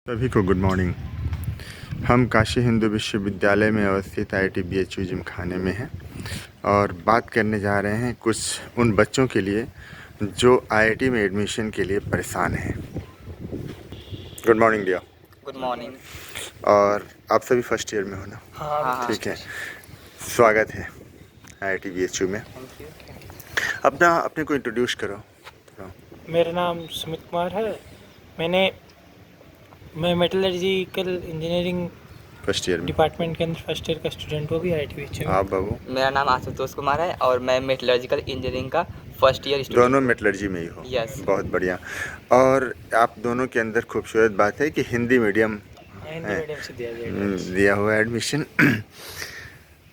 सभी को good morning. हम काशी हिंदू विश्वविद्यालय में अवस्थित IIT BHU जिमखाने में हैं और बात करने जा रहे हैं कुछ उन बच्चों के लिए जो IIT में एडमिशन के लिए परेशान हैं। Good morning dear. Good morning. और आप सभी फर्स्ट ईयर में हो ना? हाँ ठीक है, स्वागत है IIT BHU में। Thank you. अपने को इंट्रोड्यूस करो। मेरा नाम सुमित कुमार है। मैं मेटलर्जिकल इंजीनियरिंग फर्स्ट ईयर में। डिपार्टमेंट के अंदर फर्स्ट ईयर का स्टूडेंट हूँ अभी IIT BHU में। आप बाबू? मेरा नाम आशुतोष कुमार है और मैं मेटलर्जिकल इंजीनियरिंग का फर्स्ट ईयर दोनों स्टूडेंट। मेटलर्जी में ही हो? यस। बहुत बढ़िया। और आप दोनों के अंदर खूबसूरत बात है कि हिंदी मीडियम हिंदी मीडियम से दिया दिया हुआ एडमिशन।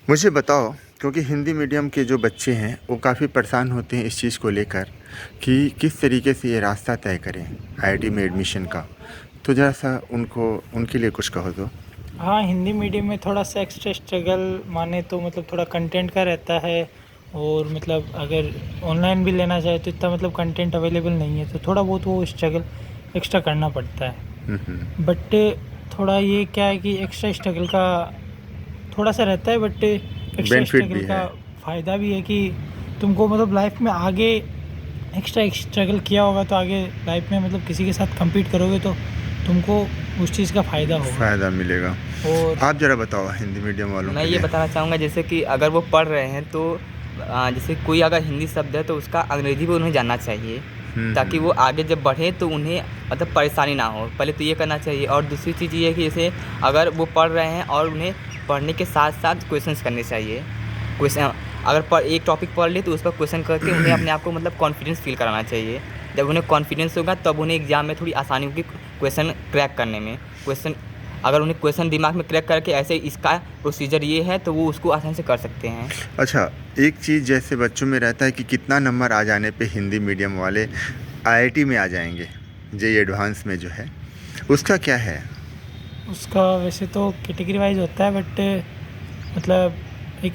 मुझे बताओ, क्योंकि हिंदी मीडियम के जो बच्चे हैं वो काफ़ी परेशान होते हैं इस चीज़ को लेकर कि किस तरीके से ये रास्ता तय करें IIT में एडमिशन का, तो ज़रा सा उनके लिए कुछ कहो तो। हाँ, हिंदी मीडियम में थोड़ा सा एक्स्ट्रा स्ट्रगल माने तो मतलब थोड़ा कंटेंट का रहता है और मतलब अगर ऑनलाइन भी लेना चाहे तो इतना मतलब कंटेंट अवेलेबल नहीं है, तो थोड़ा बहुत वो स्ट्रगल एक्स्ट्रा करना पड़ता है। बट थोड़ा ये क्या है कि एक्स्ट्रा स्ट्रगल का थोड़ा सा रहता है, बट एक्स्ट्रा Benefit स्ट्रगल भी का है। फ़ायदा भी है कि तुमको मतलब लाइफ में आगे एक्स्ट्रा स्ट्रगल किया होगा तो आगे लाइफ में मतलब किसी के साथ compete करोगे तो तुमको उस चीज़ का फ़ायदा मिलेगा। और आप ज़रा बताओ हिंदी मीडियम वालों मैं के ये लिए। बताना चाहूँगा जैसे कि अगर वो पढ़ रहे हैं तो जैसे कोई अगर हिंदी शब्द है तो उसका अंग्रेजी भी उन्हें जानना चाहिए ताकि वो आगे जब बढ़े तो उन्हें मतलब परेशानी ना हो। पहले तो ये करना चाहिए। और दूसरी चीज़ ये है कि जैसे अगर वो पढ़ रहे हैं और उन्हें पढ़ने के साथ साथ क्वेश्चंस करने चाहिए। क्वेश्चन अगर एक टॉपिक पढ़ ले तो उस पर क्वेश्चन करके उन्हें अपने आप को मतलब कॉन्फिडेंस फील कराना चाहिए। जब उन्हें कॉन्फिडेंस होगा तब उन्हें एग्ज़ाम में थोड़ी आसानी होगी क्वेश्चन क्रैक करने में। अगर उन्हें क्वेश्चन दिमाग में क्रैक करके ऐसे इसका प्रोसीजर ये है तो वो उसको आसानी से कर सकते हैं। अच्छा, एक चीज़ जैसे बच्चों में रहता है कि कितना नंबर आ जाने पे हिंदी मीडियम वाले IIT में आ जाएंगे, JEE एडवांस में जो है उसका क्या है? उसका वैसे तो कैटेगरी वाइज होता है, बट मतलब एक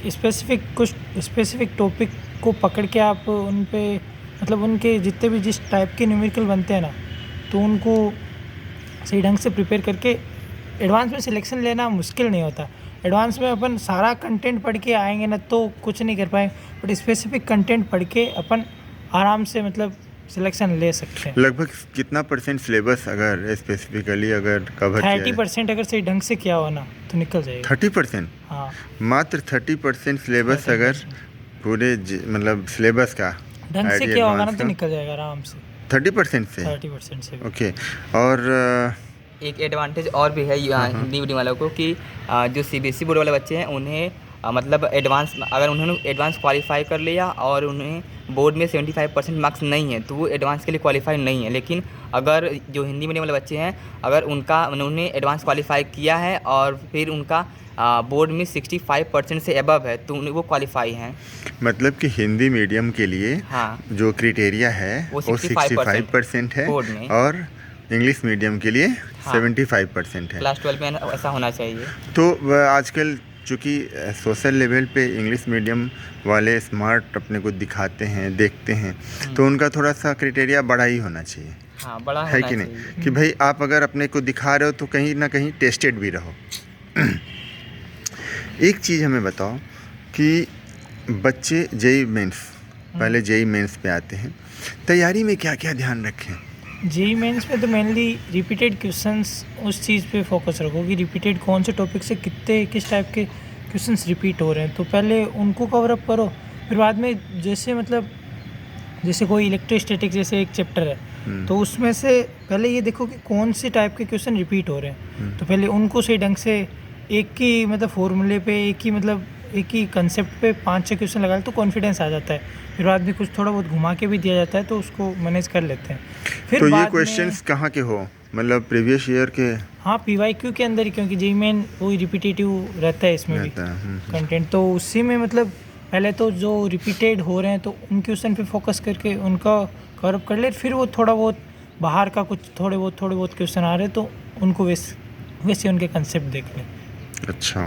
कुछ स्पेसिफिक टॉपिक को पकड़ के आप उन पे मतलब उनके जितने भी जिस टाइप के न्यूमेरिकल बनते हैं ना, तो उनको सही ढंग से प्रिपेयर करके एडवांस में सिलेक्शन लेना मुश्किल नहीं होता। एडवांस में अपन सारा कंटेंट पढ़ के आएंगे ना तो कुछ नहीं कर पाएंगे, बट स्पेसिफिक कंटेंट पढ़ के अपन आराम से मतलब सिलेक्शन ले सकते हैं। लगभग कितना % सिलेबस अगर स्पेसिफिकली अगर कवर किया 30% अगर सही ढंग से किया हो ना तो निकल जाएगा। 30%? हाँ, मात्र 30% सिलेबस अगर 30% पूरे मतलब सिलेबस का ढंग से IIT किया होगा ना एडवांस तो का निकल जाएगा आराम से। 30% से? 30% से भी। ओके। और एक एडवांटेज और भी है हिंदी मीडियम वालों को कि जो CBSE बोर्ड वाले बच्चे हैं उन्हें मतलब एडवांस अगर उन्होंने एडवांस क्वालिफाई कर लिया और उन्हें बोर्ड में 75% मार्क्स नहीं है तो वो एडवांस के लिए क्वालिफाई नहीं है। लेकिन अगर जो हिंदी मीडियम वाले बच्चे हैं अगर उन्होंने एडवांस क्वालिफाई किया है और फिर उनका बोर्ड में 65% से अबव है तो वो क्वालिफाई हैं। मतलब कि हिंदी मीडियम के लिए हाँ, जो क्राइटेरिया है वो वो 65% है बोर्ड में। और इंग्लिश मीडियम के लिए हाँ, 75% है। क्लास 12 में ऐसा होना चाहिए। तो आजकल चूँकि सोशल लेवल पे इंग्लिश मीडियम वाले स्मार्ट अपने को दिखाते हैं, देखते हैं, तो उनका थोड़ा सा क्राइटेरिया बड़ा ही होना चाहिए। हाँ, बड़ा है होना कि नहीं? चाहिए। कि भाई आप अगर अपने को दिखा रहे हो तो कहीं ना कहीं टेस्टेड भी रहो। एक चीज़ हमें बताओ कि बच्चे JEE मेंस, पहले JEE मेंस पे आते हैं, तैयारी में क्या क्या ध्यान रखें? JEE मेंस में तो मेनली रिपीटेड क्वेश्चंस उस चीज़ पे फोकस रखो कि रिपीटेड कौन से टॉपिक से किस टाइप के क्वेश्चंस रिपीट हो रहे हैं, तो पहले उनको कवर अप करो। फिर बाद में जैसे कोई इलेक्ट्रोस्टैटिक जैसे एक चैप्टर है तो उसमें से पहले ये देखो कि कौन से टाइप के क्वेश्चन रिपीट हो रहे हैं, तो पहले उनको सही ढंग से एक ही मतलब फॉर्मूले पे एक ही कंसेप्ट पे 5-6 क्वेश्चन लगा तो कॉन्फिडेंस आ जाता है। फिर बाद में कुछ थोड़ा बहुत घुमा के भी दिया जाता है तो उसको मैनेज कर लेते हैं। फिर तो ये बाद क्वेश्चंस कहाँ के हो, मतलब प्रीवियस ईयर के? हाँ, PYQ के अंदर ही, क्योंकि JEE मेन वही रिपीटेटिव रहता है इसमें भी रहता है। कंटेंट, तो उसी में मतलब पहले तो जो रिपीटेड हो रहे हैं तो उन क्वेश्चन पे फोकस करके उनका कवर अप कर ले। फिर वो थोड़ा बहुत बाहर का कुछ थोड़े बहुत क्वेश्चन आ रहे हैं तो उनको वैसे उनके कंसेप्ट देख लें। अच्छा,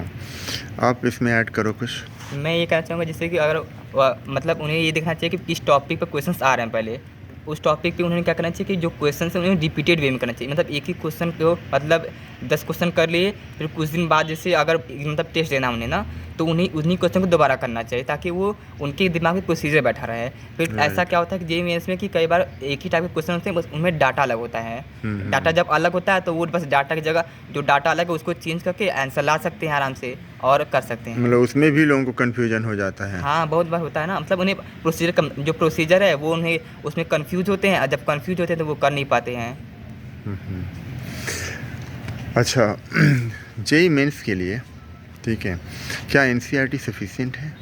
आप इसमें ऐड करो कुछ। मैं ये कहना चाहूँगा जैसे कि अगर मतलब उन्हें ये देखना चाहिए कि किस टॉपिक पर क्वेश्चंस आ रहे हैं पहले, उस टॉपिक पे उन्होंने क्या करना चाहिए कि जो क्वेश्चन है उन्हें रिपीटेड वे में करना चाहिए। मतलब एक ही क्वेश्चन को मतलब 10 क्वेश्चन कर लिए, फिर कुछ दिन बाद जैसे अगर मतलब टेस्ट देना उन्हें ना, तो उन्हीं उन्हीं क्वेश्चन को दोबारा करना चाहिए ताकि वो उनके दिमाग में प्रोसीजर बैठा रहे। फिर ऐसा क्या होता है कि जेईई मेंस में कि कई बार एक ही टाइप के क्वेश्चन होते हैं, बस उनमें डाटा अलग होता है। डाटा जब अलग होता है तो वो बस डाटा की जगह जो डाटा अलग है उसको चेंज करके आंसर ला सकते हैं आराम से और कर सकते हैं। मतलब उसमें भी लोगों को कन्फ्यूजन हो जाता है। हाँ, बहुत बार होता है ना, मतलब उन्हें जो प्रोसीजर है वो उन्हें उसमें कन्फ्यूज होते हैं, और जब कन्फ्यूज होते हैं तो वो कर नहीं पाते हैं। अच्छा जेईई मेंस के लिए ठीक है, क्या एनसीईआरटी सफिशिएंट है?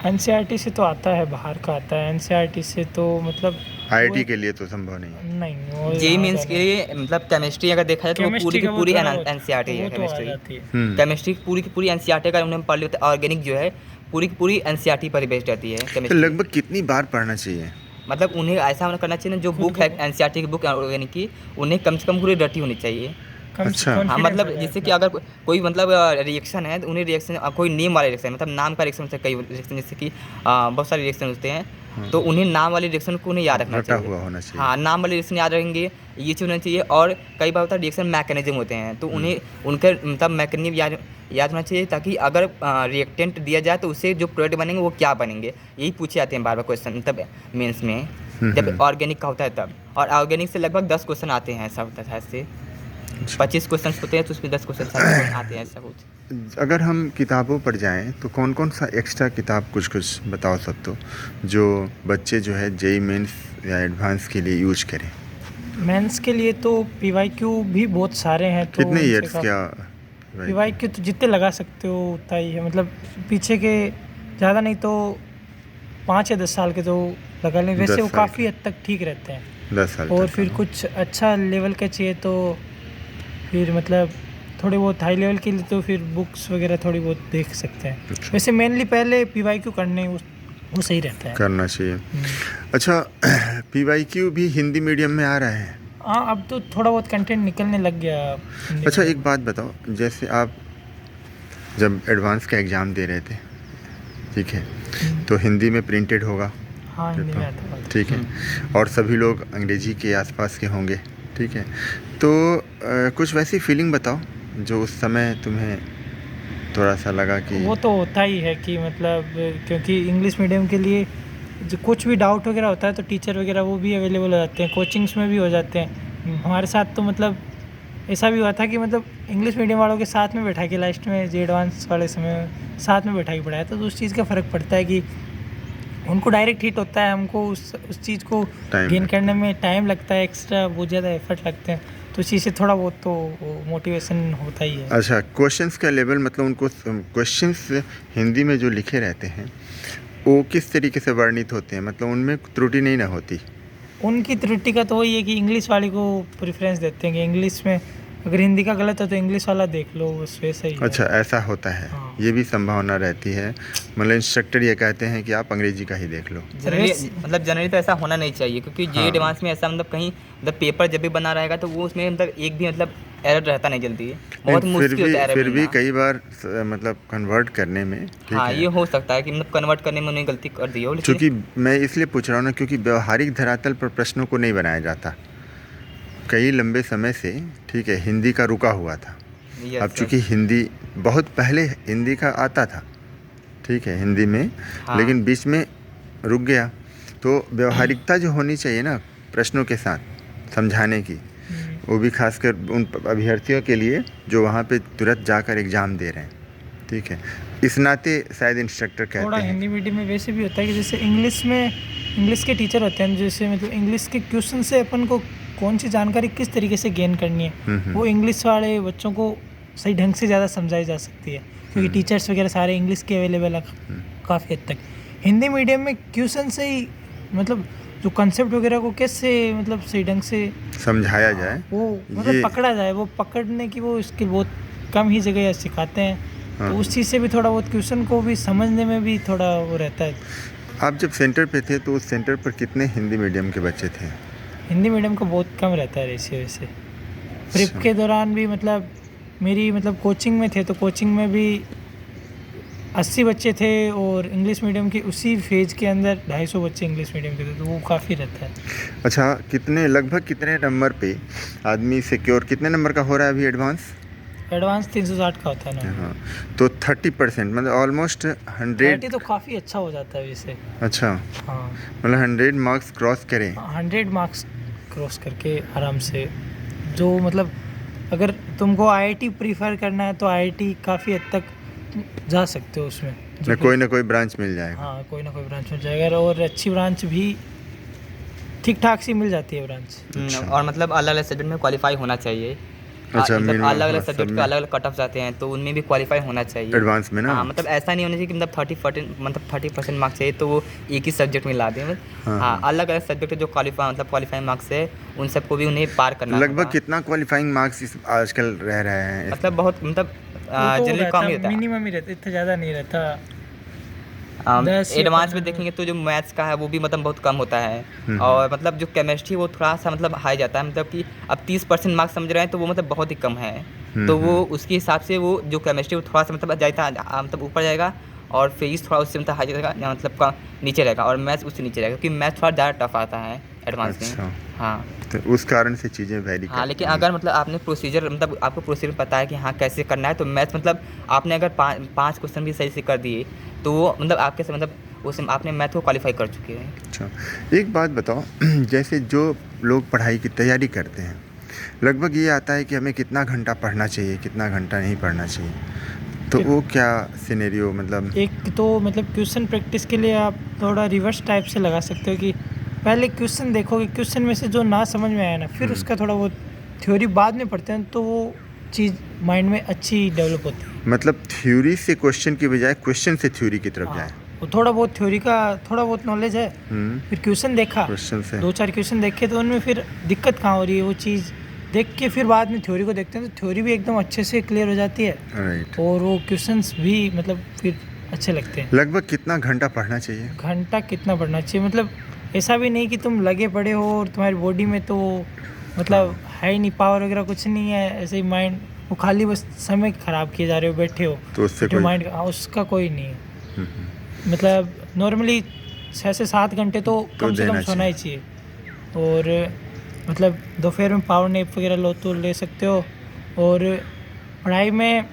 एनसीईआरटी से तो आता है, बाहर का आता है। एनसीईआरटी से तो मतलब आईआईटी के लिए तो संभव नहीं है। नहीं, वो जेईई यहाँ मेंस का के लिए मतलब केमिस्ट्री अगर देखा जाए तो वो पूरी केमिस्ट्री की का वो पूरी थोड़ा बहुत- एनसीईआरटी है। वो तो आ केमिस्ट्री जाती है। केमिस्ट्री पूरी की पूरी एनसीईआरटी का उन्हें पढ़ लेते। ऑर्गेनिक जो है पूरी की पूरी एनसीईआरटी पर बेस्ड रहती है तो केमिस्ट्री। लगभग कितनी बार पढ़ना चाहिए? मतलब उन्हें ऐसा होना करना चाहिए ना, जो बुक है एनसीईआरटी की बुक ऑर्गेनिक की, उन्हें कम से कम पूरी रटी होनी चाहिए। अच्छा। हाँ, confidence मतलब हो जाए जैसे अपना। कि अगर कोई मतलब रिएक्शन है तो उन्हें रिएक्शन कोई नेम वाले रिएक्शन, मतलब नाम का रिएक्शन से कई रिएक्शन, जैसे कि बहुत सारे रिएक्शन होते हैं, तो उन्हें नाम वाले रिएक्शन को उन्हें याद रखना रटा चाहिए। हुआ होना चाहिए। हाँ, नाम वाले रिएक्शन याद रहेंगे, ये चीज़ होना चाहिए। और कई बार होता है रिएक्शन मैकेनिज्म होते हैं, तो उन्हें उनका मतलब मैकेनिज्म याद होना चाहिए, ताकि अगर रिएक्टेंट दिया जाए तो उससे जो प्रोडक्ट बनेंगे वो क्या बनेंगे, यही पूछे जाते हैं बार बार क्वेश्चन, मतलब मेंस में जब ऑर्गेनिक का होता है तब। और ऑर्गेनिक से लगभग 10 क्वेश्चन आते हैं ऐसा होता है, ऐसे 25 क्वेश्चन होते हैं तो उसमें 10 क्वेश्चन आते हैं ऐसा कुछ। अगर हम किताबों पर जाएं तो कौन कौन सा एक्स्ट्रा किताब कुछ बताओ सब, तो जो बच्चे जो है जेईई मेंस या एडवांस के लिए यूज करें? मेंस के लिए तो पीवाईक्यू भी बहुत सारे हैं। तो कितने उनसे ईयर्स का- क्या? पीवाईक्यू तो जितने लगा सकते हो उतना ही है, मतलब पीछे के ज़्यादा नहीं तो 5 या 10 साल के तो लगा लें। 10 वैसे वो साल काफ़ी हद तक ठीक रहते हैं। 10 साल और तक फिर का। कुछ अच्छा लेवल का चाहिए तो फिर मतलब थोड़े बहुत हाई लेवल के लिए तो फिर बुक्स वगैरह थोड़ी बहुत देख सकते हैं। अच्छा। वैसे मेनली पहले पीवाईक्यू करने वो सही रहता है। करना चाहिए। अच्छा पीवाईक्यू भी हिंदी मीडियम में आ रहा है? हाँ, अब तो थोड़ा बहुत कंटेंट निकलने लग गया हिंदी अच्छा में। एक बात बताओ, जैसे आप जब एडवांस का एग्ज़ाम दे रहे थे, ठीक है, तो हिंदी में प्रिंटेड होगा, हाँ, हिंदी में आता है। ठीक है, और सभी लोग अंग्रेजी के आसपास के होंगे, ठीक है, तो कुछ वैसी फीलिंग बताओ जो उस समय तुम्हें थोड़ा सा लगा कि वो तो होता ही है कि मतलब क्योंकि इंग्लिश मीडियम के लिए जो कुछ भी डाउट वगैरह होता है तो टीचर वगैरह वो भी अवेलेबल हो जाते हैं, कोचिंग्स में भी हो जाते हैं। हमारे साथ तो मतलब ऐसा भी हुआ था कि मतलब इंग्लिश मीडियम वालों के साथ में बैठा के लास्ट में जे एडवांस वाले समय साथ में बैठा के पढ़ाया था, तो उस चीज़ का फ़र्क पड़ता है कि उनको डायरेक्ट हिट होता है, हमको उस चीज़ को Time गेन लगता करने में टाइम लगता है, एक्स्ट्रा बहुत ज़्यादा एफर्ट लगते हैं, तो इस चीज़ से थोड़ा बहुत तो मोटिवेशन होता ही है। अच्छा क्वेश्चंस का लेवल, मतलब उनको क्वेश्चंस हिंदी में जो लिखे रहते हैं वो किस तरीके से वर्णित होते हैं, मतलब उनमें त्रुटि नहीं ना होती? उनकी त्रुटि का तो वही है कि इंग्लिश वाले को प्रेफरेंस देते हैं कि इंग्लिश में अगर हिंदी का गलत है तो इंग्लिश वाला देख लो, बस वैसे ही है। अच्छा ऐसा होता है। हाँ। ये भी संभावना रहती है, मतलब इंस्ट्रक्टर ये कहते हैं कि आप अंग्रेजी का ही देख लो। जनरली तो ऐसा होना नहीं चाहिए, क्योंकि जेईई हाँ। एडवांस में ऐसा मतलब कहीं मतलब पेपर जब भी बना रहेगा तो वो उसमें मतलब एक भी मतलब एरर रहता नहीं जल्दी, बहुत नहीं, मुश्किल होता है एरर फिर भी मिलना। कई बार मतलब कन्वर्ट करने में, ठीक हाँ, है, ये हो सकता है कि मतलब कन्वर्ट करने में उन्हें गलती कर दी हो, लेकिन क्योंकि मैं इसलिए पूछ रहा हूँ ना, क्योंकि व्यवहारिक धरातल पर प्रश्नों को नहीं बनाया जाता कई लंबे समय से, ठीक है, हिंदी का रुका हुआ था। Yes, अब sir. चूँकि हिंदी बहुत पहले हिंदी का आता था, ठीक है, हिंदी में, हाँ। लेकिन बीच में रुक गया, तो व्यवहारिकता जो होनी चाहिए ना प्रश्नों के साथ समझाने की, वो भी खासकर उन अभ्यर्थियों के लिए जो वहाँ पे तुरंत जाकर एग्ज़ाम दे रहे हैं, ठीक है, इस नाते शायद इंस्ट्रक्टर कहते थोड़ा हैं। हिंदी मीडियम में वैसे भी होता है कि जैसे इंग्लिश के टीचर होते हैं, जैसे मतलब इंग्लिश के क्वेश्चन से अपन को कौन सी जानकारी किस तरीके से गेन करनी है, वो इंग्लिश वाले बच्चों को सही ढंग से ज़्यादा समझाई जा सकती है, क्योंकि टीचर्स वगैरह सारे इंग्लिश के अवेलेबल है काफ़ी हद तक। हिंदी मीडियम में क्वेश्चन से ही मतलब जो कंसेप्ट वगैरह को कैसे मतलब सही ढंग से समझाया जाए, वो मतलब ये पकड़ा जाए, वो पकड़ने की वो स्किल बहुत कम ही जगह सिखाते हैं, हाँ। तो उस चीज़ से भी थोड़ा बहुत क्वेश्चन को भी समझने में भी थोड़ा वो रहता है। आप जब सेंटर पे थे तो उस सेंटर पर कितने हिंदी मीडियम के बच्चे थे? हिंदी मीडियम को बहुत कम रहता है रेशियो वैसे। प्रिप के दौरान भी मतलब मेरी मतलब कोचिंग में थे, तो कोचिंग में भी 80 बच्चे थे और इंग्लिश मीडियम के उसी फेज के अंदर 250 बच्चे इंग्लिश मीडियम के थे, तो वो काफ़ी रहता है। अच्छा, लगभग कितने नंबर पे आदमी सिक्योर, कितने नंबर का हो रहा है अभी एडवांस? एडवांस 360 का होता है ना। हाँ, तो 30% मतलब ऑलमोस्ट 100। 30 तो काफ़ी अच्छा हो जाता है वैसे। अच्छा, हाँ, मतलब 100 मार्क्स क्रॉस करें। 100 मार्क्स क्रॉस करके आराम से, जो मतलब अगर तुमको आईआईटी प्रीफर करना है तो आईआईटी काफ़ी हद तक जा सकते हो उसमें, जो कि- ना कोई ब्रांच मिल जाएगा। हाँ, कोई ना कोई ब्रांच मिल जाएगा, और अच्छी ब्रांच भी ठीक ठाक सी मिल जाती है ब्रांच। अच्छा। और मतलब अलग अलग सब्जेक्ट में क्वालिफाई होना चाहिए। अच्छा, मतलब minimum, अलग अलग हाँ, सब्जेक्ट सब के में। अलग अलग कट ऑफ आते हैं, तो उनमें भी क्वालिफाई होना चाहिए एडवांस में ना। हाँ, मतलब ऐसा नहीं होना चाहिए कि मतलब 30% मार्क्स चाहिए तो वो एक ही सब्जेक्ट में ला दें। हाँ, हाँ, हाँ। अलग अलग सब्जेक्ट जो क्वालिफाइंग मार्क्स है उन सबको भी उन्हें पार करना लगभग होगा। कितना क्वालिफाइंग मार्क्स इस आजकल रह रहे हैं मतलब बहुत मतलब वो तो जनरली कम ही रहता है। मिनिमम ही रहता, इतना ज़्यादा नहीं रहता। 10 या एडवांस में 15 देखेंगे तो जो मैथ्स का है वो भी मतलब बहुत कम होता है। हम्म। और मतलब जो केमिस्ट्री वो थोड़ा सा मतलब हाई जाता है, मतलब कि अब 30% मार्क्स समझ रहे हैं तो वो मतलब बहुत ही कम है। तो वो उसके हिसाब से वो जो केमिस्ट्री वो थोड़ा सा मतलब जाता मतलब ऊपर जाएगा, और फिजिक्स थोड़ा उससे मतलब हाई जाएगा, या मतलब का नीचे रहेगा, और मैथ्स उससे नीचे रहेगा, क्योंकि मैथ्स थोड़ा ज़्यादा टफ आता है एडवांस में। अच्छा, हाँ तो उस कारण से चीज़ें वेरी हाँ, करती लेकिन हैं। अगर मतलब आपने प्रोसीजर मतलब आपको प्रोसीजर पता है कि हाँ कैसे करना है, तो मैथ्स मतलब आपने अगर 5 क्वेश्चन भी सही से कर दिए तो वो मतलब आपके से मतलब उसमें आपने मैथ को क्वालिफाई कर चुके हैं। अच्छा, एक बात बताओ जैसे जो लोग पढ़ाई की तैयारी करते हैं, लगभग ये आता है कि हमें कितना घंटा पढ़ना चाहिए, कितना घंटा नहीं पढ़ना चाहिए, तो वो क्या सिनेरियो मतलब? एक तो मतलब क्वेश्चन प्रैक्टिस के लिए आप थोड़ा रिवर्स टाइप से लगा सकते हो कि पहले क्वेश्चन देखोगे, क्वेश्चन में से जो ना समझ में आया ना, फिर उसका थोड़ा बहुत थ्योरी बाद में पढ़ते हैं, तो वो चीज़ माइंड में अच्छी डेवलप होती है। मतलब थ्योरी से क्वेश्चन की बजाय क्वेश्चन से थ्योरी की तरफ हाँ, जाए। वो थोड़ा बहुत थ्योरी का थोड़ा बहुत नॉलेज है, हम्म, फिर क्वेश्चन देखा, क्वेश्चन से। 2-4 क्वेश्चन देखे तो उनमें फिर दिक्कत कहाँ हो रही है, वो चीज़ देख के फिर बाद में थ्योरी को देखते हैं, तो थ्योरी भी एकदम अच्छे से क्लियर हो जाती है, राइट। और वो क्वेश्चंस भी मतलब फिर अच्छे लगते हैं। लगभग कितना घंटा पढ़ना चाहिए? घंटा कितना पढ़ना चाहिए, मतलब ऐसा भी नहीं कि तुम लगे पड़े हो और तुम्हारी बॉडी में तो मतलब है ही नहीं, पावर वगैरह कुछ नहीं है, ऐसे ही माइंड वो खाली बस समय ख़राब किए जा रहे हो, बैठे हो, तो उससे बैठे हो, कोई माइंड उसका कोई नहीं है। हम्म, मतलब नॉर्मली 6 से 7 घंटे तो कम से कम देना सोना ही चाहिए। और मतलब दोपहर में पावर नैप वगैरह लो तो ले सकते हो। और पढ़ाई में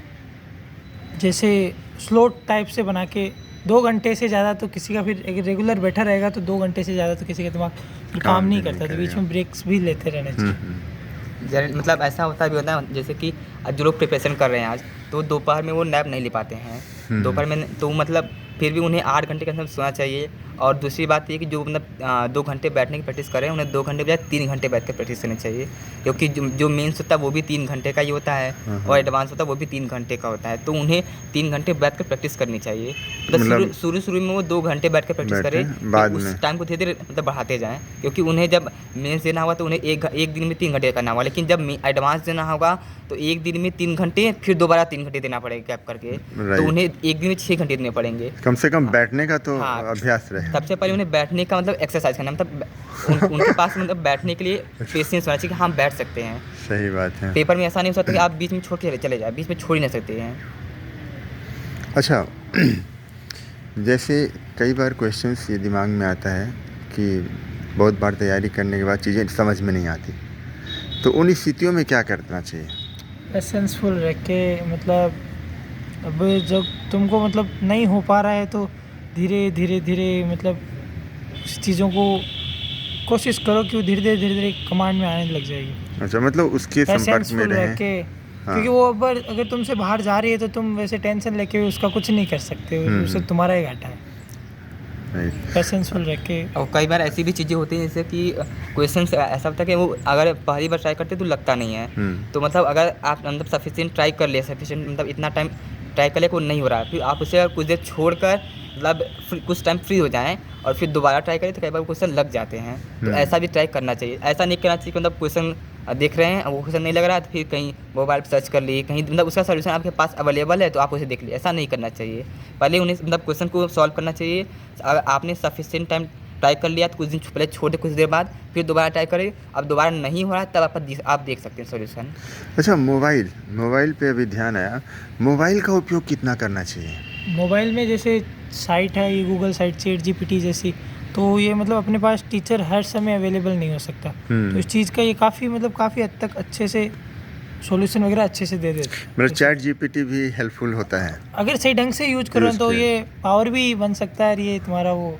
जैसे स्लोट टाइप से बना के 2 घंटे से ज़्यादा तो किसी का, फिर अगर रेगुलर बैठा रहेगा तो 2 घंटे से ज़्यादा तो किसी का दिमाग फिर काम काम नहीं भी नहीं करता, तो बीच करेगा। में ब्रेक्स भी लेते रहने चाहिए। मतलब ऐसा होता भी होता है, जैसे कि आज जो लोग प्रिपरेशन कर रहे हैं आज, तो दोपहर में वो नैप नहीं ले पाते हैं। दोपहर में तो मतलब फिर भी उन्हें 8 घंटे के अंदर सोना चाहिए। और दूसरी बात ये कि जो मतलब 2 घंटे बैठने की प्रैक्टिस कर रहे हैं, उन्हें 2 घंटे बजाय 3 घंटे बैठ कर प्रैक्टिस करनी चाहिए, क्योंकि जो मेंस होता है वो भी 3 घंटे का ही होता है, और एडवांस होता है वो भी 3 घंटे का होता है, तो उन्हें 3 घंटे बैठ कर प्रैक्टिस करनी चाहिए। मतलब शुरू में वो 2 घंटे बैठ कर प्रैक्टिस करें, बाद फिर में उस टाइम को धीरे धीरे मतलब बढ़ाते जाएँ, क्योंकि उन्हें जब मेंस देना होगा तो उन्हें एक दिन में 3 घंटे करना होगा, लेकिन जब एडवांस देना होगा तो एक दिन में 3 घंटे, फिर दोबारा 3 घंटे देना पड़ेगा गैप करके, तो उन्हें एक दिन में 6 घंटे देने पड़ेंगे। कम से कम बैठने का तो हाँ, अभ्यास रहे। सबसे पहले उन्हें बैठने का मतलब एक्सरसाइज करना, मतलब उनके पास मतलब बैठने के लिए पेशेंस होना चाहिए कि हम बैठ सकते हैं। सही बात है। पेपर में ऐसा नहीं हो सकता कि आप बीच में छोड़ के चले जाए, बीच में छोड़ ही नहीं सकते हैं। अच्छा जैसे कई बार क्वेश्चंस ये दिमाग में आता है कि बहुत बार तैयारी करने के बाद चीज़ें समझ में नहीं आती, तो उन स्थितियों में क्या करना चाहिए? पेशेंसफुल रह के, मतलब अब जब तुमको मतलब नहीं हो पा रहा है तो धीरे धीरे मतलब उस चीज़ों को कोशिश करो कि वो धीरे धीरे कमांड में आने लग जाएगी। अच्छा, मतलब उसके संपर्क में पेशेंसफुल रह रहें। के, हाँ। क्योंकि वो अगर तुमसे बाहर जा रही है तो तुम वैसे टेंशन लेके उसका कुछ नहीं कर सकते, उससे तुम्हारा ही घाटा है। राइट। पेशेंसफुल रह के। और कई बार ऐसी भी चीज़ें होती हैं जैसे कि क्वेश्चन ऐसा होता है कि वो अगर पहली बार ट्राई करते तो लगता नहीं है, तो मतलब अगर आप मतलब सफिशिएंट ट्राई कर लिया, सफिशिएंट मतलब इतना टाइम ट्राई कर लिया कि वो नहीं हो रहा है, फिर आप उसे कुछ देर छोड़कर मतलब कुछ टाइम फ्री हो जाएं और फिर दोबारा ट्राई करें, तो कई बार क्वेश्चन लग जाते हैं। तो ऐसा भी ट्राई करना चाहिए। ऐसा नहीं करना चाहिए कि मतलब क्वेश्चन देख रहे हैं वो क्वेश्चन नहीं लग रहा है तो फिर कहीं मोबाइल पर सर्च कर लिए, कहीं मतलब उसका सोल्यूशन आपके पास अवेलेबल है तो आप उसे देख लिए। ऐसा नहीं करना चाहिए। पहले उन्हें मतलब क्वेश्चन को सॉल्व करना चाहिए। अगर आपने सफिशिएंट टाइम ट्राई कर लिया तो कुछ दिन पहले छोड़ दे, कुछ देर बाद फिर दोबारा ट्राई करें। अब दोबारा नहीं हो रहा है तब आप देख सकते हैं सोल्यूशन। अच्छा, मोबाइल पे अभी ध्यान आया, मोबाइल का उपयोग कितना करना चाहिए? मोबाइल में जैसे साइट है, ये गूगल साइट ChatGPT जैसी, तो ये मतलब अपने पास टीचर हर समय अवेलेबल नहीं हो सकता। तो इस चीज़ का ये काफ़ी हद तक अच्छे से सॉल्यूशन वगैरह अच्छे से दे देते। मतलब चैट जीपीटी भी हेल्पफुल होता है अगर सही ढंग से यूज करो Use तो किया। ये पावर भी बन सकता है, और ये तुम्हारा वो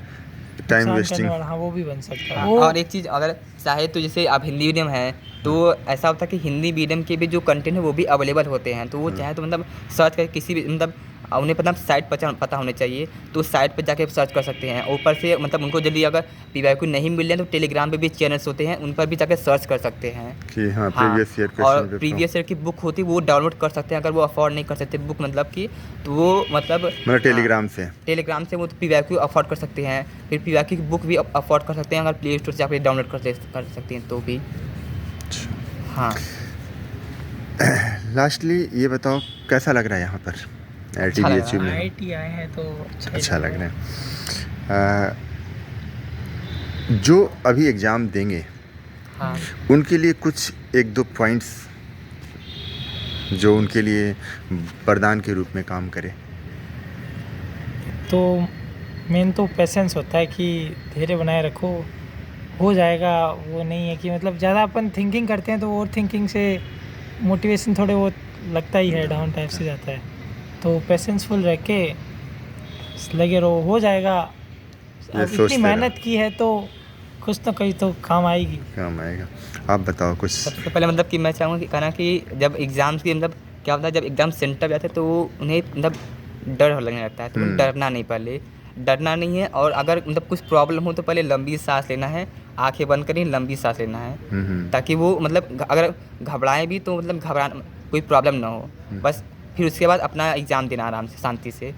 टाइम नुकसान वेस्टिंग। करने वाला, हाँ वो भी बन सकता है। हाँ, वो और एक चीज़ अगर चाहे तो जैसे आप हिंदी मीडियम है तो ऐसा होता है कि हिंदी मीडियम के भी जो कंटेंट है वो भी अवेलेबल होते हैं, तो वो चाहे तो मतलब सर्च कर किसी भी मतलब उन्हें साइट पता होने चाहिए, तो साइट पर जाके सर्च कर सकते हैं। ऊपर से मतलब उनको जल्दी अगर PYQ नहीं मिल रहे तो टेलीग्राम पे भी चैनल्स होते हैं, उन पर भी जाके सर्च कर सकते हैं। कि हाँ हाँ, प्रीवियस ईयर और क्वेश्चन प्रीवियस ईयर की बुक होती है वो डाउनलोड कर सकते हैं, अगर वो अफोर्ड नहीं कर सकते बुक मतलब कि, तो वो मतलब टेलीग्राम से। टेलीग्राम से वो PYQ अफोर्ड कर सकते हैं, फिर PYQ की बुक भी अफोर्ड कर सकते हैं, अगर प्ले स्टोर से आप डाउनलोड कर सकते हैं तो भी। हाँ, लास्टली ये बताओ कैसा लग रहा है यहाँ पर अच्छा लग IIT रहा में? IIT आए हैं तो अच्छा लग रहा है। जो अभी एग्ज़ाम देंगे हाँ। उनके लिए कुछ 1-2 पॉइंट्स जो उनके लिए वरदान के रूप में काम करे। तो मेन तो पेशेंस होता है कि धैर्य बनाए रखो, हो जाएगा। वो नहीं है कि मतलब ज़्यादा अपन थिंकिंग करते हैं तो ओवर थिंकिंग से मोटिवेशन थोड़े बहुत लगता ही है, डाउन टाइप से जाता है। तो पेशेंसफुल रह के लगे रहो, हो जाएगा। ये अब सोचते इतनी रहो। मेहनत की है तो कुछ तो कहीं तो काम आएगी। काम आएगा। आप बताओ कुछ। सबसे पहले मतलब कि मैं चाहूँगा कि कहना कि जब एग्ज़ाम्स की मतलब क्या होता है, जब एग्ज़ाम सेंटर जाते हैं तो उन्हें मतलब डर लगने लगता है, तो डरना नहीं, पहले डरना नहीं है। और अगर मतलब कुछ प्रॉब्लम हो तो पहले लंबी सांस लेना है, आंखें बंद करें, लंबी सांस लेना है, ताकि वो मतलब अगर घबराएं भी तो मतलब कोई प्रॉब्लम ना हो बस। फिर उसके बाद अपना एग्ज़ाम देना आराम से, शांति से,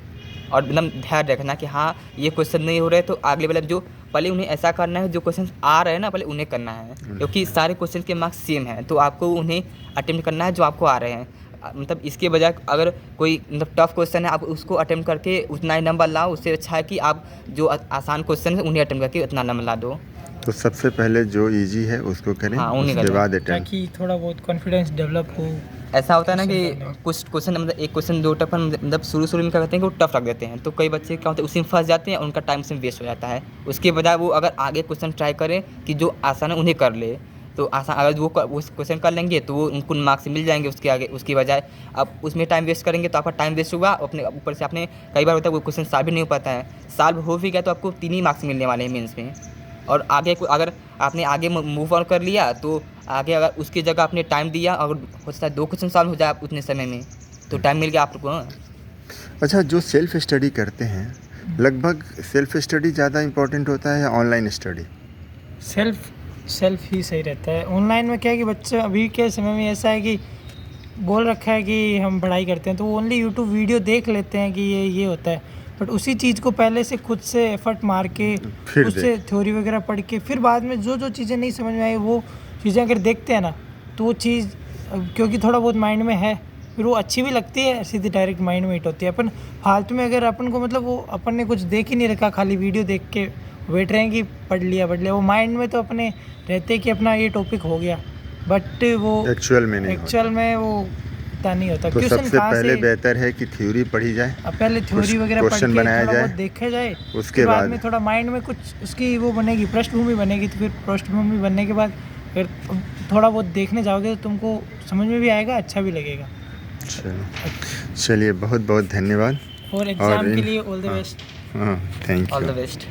और मतलब धैर्य रखना कि हाँ ये क्वेश्चन नहीं हो रहे तो अगले वाले जो पहले उन्हें ऐसा करना है, जो क्वेश्चन आ रहे हैं ना पहले उन्हें करना है, क्योंकि सारे क्वेश्चन के मार्क्स सेम हैं, तो आपको उन्हें अटेम्प्ट करना है जो आपको आ रहे हैं। मतलब इसके बजाय अगर कोई मतलब टफ क्वेश्चन है आप उसको अटेम्प्ट करके उतना ही नंबर लाओ, उससे अच्छा है कि आप जो आसान क्वेश्चन है उन्हें अटेम्प्ट करके उतना नंबर ला दो। तो सबसे पहले जो इजी है उसको करें, हाँ, उन्हीं उसके करें। बाद अटेम्प्ट। ताकि थोड़ा बहुत कॉन्फिडेंस डेवलप हो। ऐसा होता है ना कि क्वेश्चन करने। कुछ क्वेश्चन मतलब एक क्वेश्चन दो टफ मतलब शुरू में क्या करते हैं कि वो टफ रख देते हैं, तो कई बच्चे क्या होता है उसी में फंस जाते हैं, उनका टाइम से वेस्ट हो जाता है। उसके बजाय वो अगर आगे क्वेश्चन ट्राई करें कि जो आसान है उन्हें कर ले, तो आसान अगर वो क्वेश्चन कर लेंगे तो वो उनको मार्क्स मिल जाएंगे उसके आगे। उसकी बजाय आप उसमें टाइम वेस्ट करेंगे तो आपका टाइम वेस्ट हुआ, अपने ऊपर से आपने कई बार होता है वो क्वेश्चन सॉल्व भी नहीं हो पाता है, सॉल्व हो भी गया तो आपको 3 ही मार्क्स मिलने वाले हैं मेंस में। और आगे अगर आपने आगे मूव ऑन कर लिया तो आगे अगर उसकी जगह आपने टाइम दिया, अगर हो सकता है 2 क्वेश्चन सॉल्व हो जाए आप उतने समय में, तो टाइम मिल गया आपको। अच्छा, जो सेल्फ स्टडी करते हैं लगभग सेल्फ स्टडी ज़्यादा इम्पोर्टेंट होता है या ऑनलाइन स्टडी? सेल्फ ही सही रहता है। ऑनलाइन में क्या है कि बच्चे अभी के समय में ऐसा है कि बोल रखा है कि हम पढ़ाई करते हैं तो वो ओनली यूट्यूब वीडियो देख लेते हैं कि ये होता है, बट उसी चीज़ को पहले से खुद से एफर्ट मार के फिर उससे थ्योरी वगैरह पढ़ के फिर बाद में जो चीज़ें नहीं समझ में आई वो चीज़ें अगर देखते हैं ना तो वो चीज़ क्योंकि थोड़ा बहुत माइंड में है फिर वो अच्छी भी लगती है, सीधी डायरेक्ट माइंड में हिट होती है। अपन फालतू में अगर अपन को मतलब वो अपन ने कुछ देख ही नहीं रखा, खाली वीडियो देख के वेट रहे हैं कि पढ़ लिया, वो माइंड में तो अपने रहते कि अपना ये टॉपिक हो गया, बट वो एक्चुअल में नहीं एक्चुअल में वो इतना नहीं होता। तो क्वेश्चन सबसे कहाँ पहले से बेहतर है कि थ्योरी पढ़ी जाए, अब पहले थ्योरी वगैरह पढ़ क्वेश्चन के बनाया थोड़ा जाए, बहुत देखा जाए, उसके फिर बाद में थोड़ा माइंड में कुछ उसकी वो बनेगी, पृष्ठभूमि बनेगी, तो फिर पृष्ठभूमि बनने के बाद फिर थोड़ा बहुत देखने जाओगे तो तुमको समझ में भी आएगा, अच्छा भी लगेगा। चलिए बहुत बहुत धन्यवाद और एग्ज़ाम के इन- लिए ऑल द हाँ। बेस्ट। हाँ, thank all you. The best.